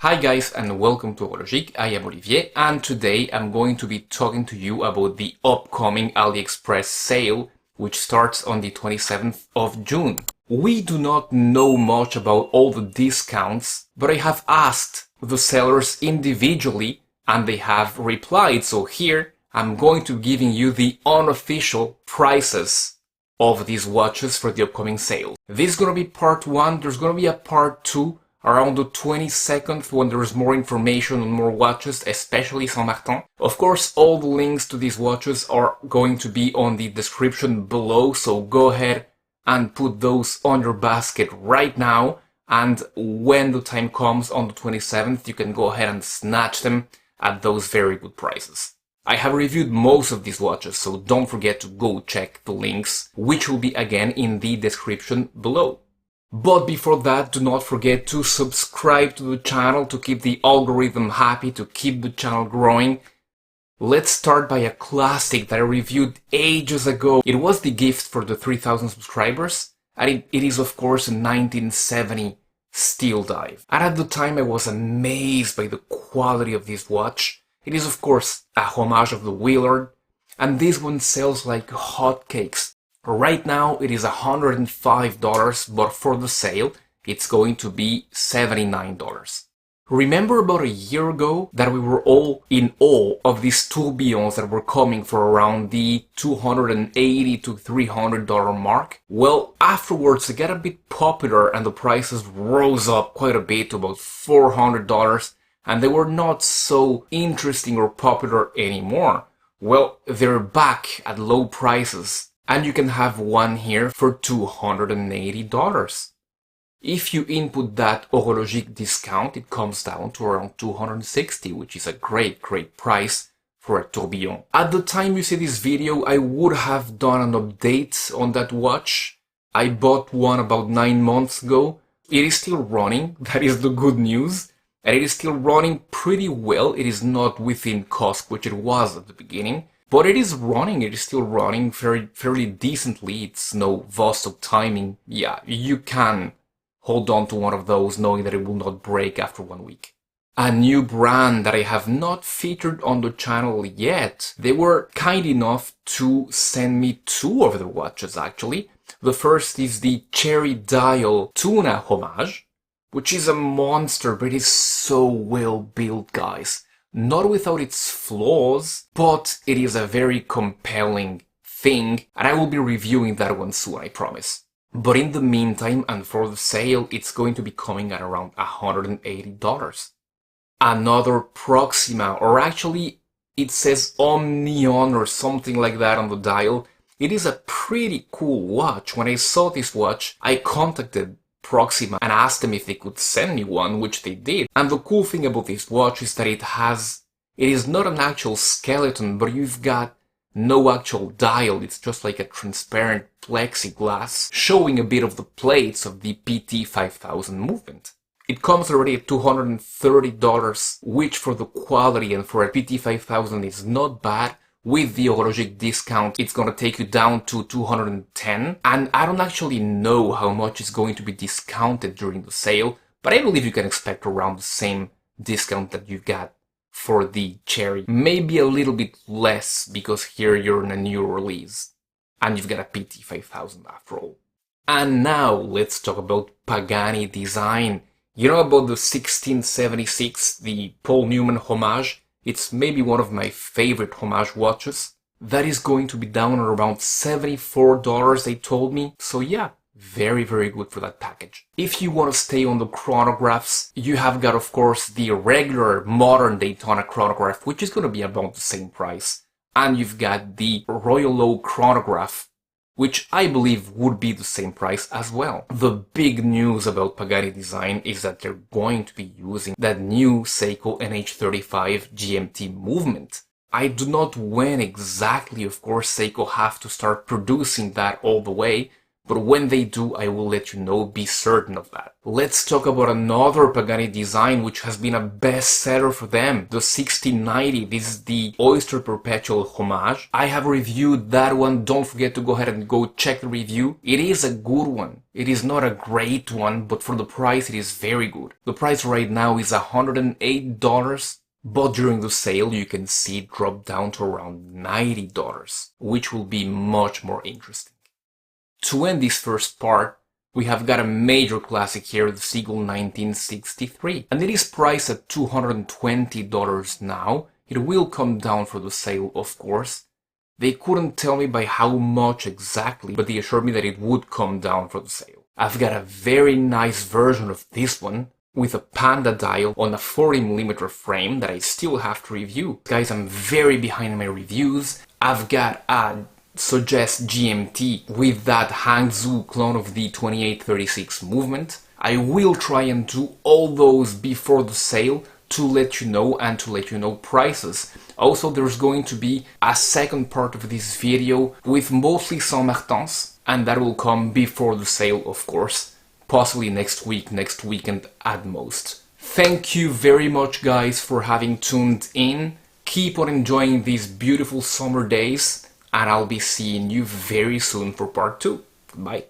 Hi guys and welcome to Horologique. I am Olivier and today I'm going to be talking to you about the upcoming AliExpress sale which starts on the 27th of June. We do not know much about all the discounts, but I have asked the sellers individually and they have replied, so here I'm going to be giving you the unofficial prices of these watches for the upcoming sale. This is going to be part 1, there's going to be a part 2 around the 22nd when there is more information on more watches, especially Saint Martin. Of course, all the links to these watches are going to be on the description below, so go ahead and put those on your basket right now, and when the time comes on the 27th, you can go ahead and snatch them at those very good prices. I have reviewed most of these watches, so don't forget to go check the links, which will be again in the description below. But before that, do not forget to subscribe to the channel to keep the algorithm happy, to keep the channel growing. Let's start by a classic that I reviewed ages ago. It was the gift for the 3000 subscribers, and it is of course a 1970 Steeldive. And at the time I was amazed by the quality of this watch. It is of course a homage of the Willard, and this one sells like hotcakes. Right now it is $105, but for the sale it's going to be $79. Remember about a year ago that we were all in awe of these tourbillons that were coming for around the $280 to $300 mark? Well, afterwards they got a bit popular and the prices rose up quite a bit to about $400, and they were not so interesting or popular anymore. Well, they're back at low prices. And you can have one here for $280. If you input that Horologique discount, it comes down to around $260, which is a great price for a tourbillon. At the time you see this video, I would have done an update on that watch. I bought one about 9 months ago. It is still running, that is the good news. And it is still running pretty well. It is not within cost, which it was at the beginning. But it is running, it is still running fairly decently. It's no Vostok timing. Yeah, you can hold on to one of those knowing that it will not break after 1 week. A new brand that I have not featured on the channel yet. They were kind enough to send me 2 of their watches actually. The first is the Cherry Dial Tuna Homage, which is a monster, but it is so well built, guys. Not without its flaws, but it is a very compelling thing, and I will be reviewing that one soon, I promise. But in the meantime, and for the sale, it's going to be coming at around $180. Another Proxima, or actually it says Omnion or something like that on the dial. It is a pretty cool watch. When I saw this watch, I contacted Proxima and asked them if they could send me one, which they did. And the cool thing about this watch is that it is not an actual skeleton, but you've got no actual dial. It's just like a transparent plexiglass showing a bit of the plates of the PT 5000 movement. It comes already at $230, which for the quality and for a PT 5000 is not bad. With the Horologique discount, it's gonna take you down to $210, and I don't actually know how much is going to be discounted during the sale, but I believe you can expect around the same discount that you got for the Cherry. Maybe a little bit less, because here you're in a new release, and you've got a PT 5000 after all. And now let's talk about Pagani Desgin. You know about the 1676, the Paul Newman Homage? It's maybe one of my favorite homage watches. That is going to be down at around $74, they told me. So yeah, very good for that package. If you want to stay on the chronographs, you have got of course the regular modern Daytona chronograph, which is going to be about the same price. And you've got the Royal Oak chronograph, which I believe would be the same price as well. The big news about Pagani Desgin is that they're going to be using that new Seagull NH35 GMT movement. I do not know when exactly, of course, Seagull have to start producing that all the way, But when they do, I will let you know, be certain of that. Let's talk about another Pagani design which has been a bestseller for them, the 1690. This is the Oyster Perpetual Homage. I have reviewed that one. Don't forget to go ahead and go check the review. It is a good one. It is not a great one, but for the price it is very good. The price right now is $108, but during the sale you can see it drop down to around $90, which will be much more interesting. To end this first part, we have got a major classic here, the Seagull 1963, and it is priced at $220 now. It will come down for the sale, of course. They couldn't tell me by how much exactly, but they assured me that it would come down for the sale. I've got a very nice version of this one, with a panda dial on a 40mm frame that I still have to review. Guys, I'm very behind in my reviews. I've got a Sugess GMT with that Hangzhou clone of the 2836 movement. I will try and do all those before the sale to let you know and to let you know prices. Also, there's going to be a second part of this video with mostly Saint Martins, and that will come before the sale, of course. Possibly next week, next weekend at most. Thank you very much, guys, for having tuned in. Keep on enjoying these beautiful summer days, and I'll be seeing you very soon for part 2. Goodbye.